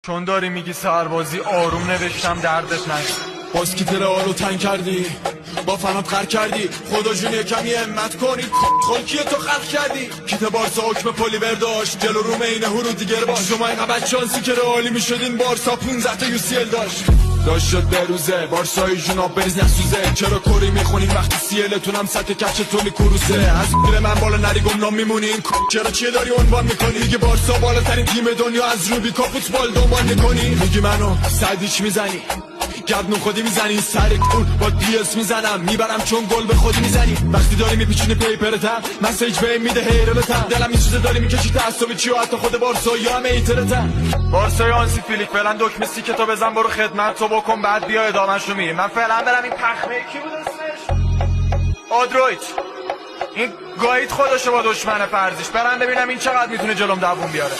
چون داری میگی سربازی آروم نوشتم دردت نشه. باز کی رئالو تنگ کردی با فنات خر کردی خدا جون یکمی همت کنی خلقی تو خلق کردی کیت بارسا حکم پلی برداشت جلو روم اینه هرو دیگر باش شما اینقدر شانسی که رئالی میشدین بارسا 15 تا UCL داشت شد به روزه بارسای جناب بریز نسوزه چرا کوری میخونین وقتی CL تونم سطح کفش تو میکروسه از دل من بالا نری گمنام میمونین چرا چیه داری عنوان میکنی میگی بارسا بالاترین تیم دنیا از روبیکا فوتبال دنبال میکنی میگی منو سدیچ میزنی گردنون خودی میزنی سر کول با PS میزنم میبرم چون گل به خودی میزنی وقتی داری میپیچونی پیپرتم مسیج به میده حیرتم دلم میسوزه داری میکشی تعصبی چی و حتی خود بارسا یا هم ایترتم بارسای آنسی فیلیک فعلا دکمه سیکتو بزن برو خدمت تو بکن بعد بیا ادامه‌شو میریم. من فعلا برم این پخمه کی بود اسمش آدرویت این گایید خودشو با دشمن فرضیش برم ببینم این چقدر میتونه جلوم دووم بیاره.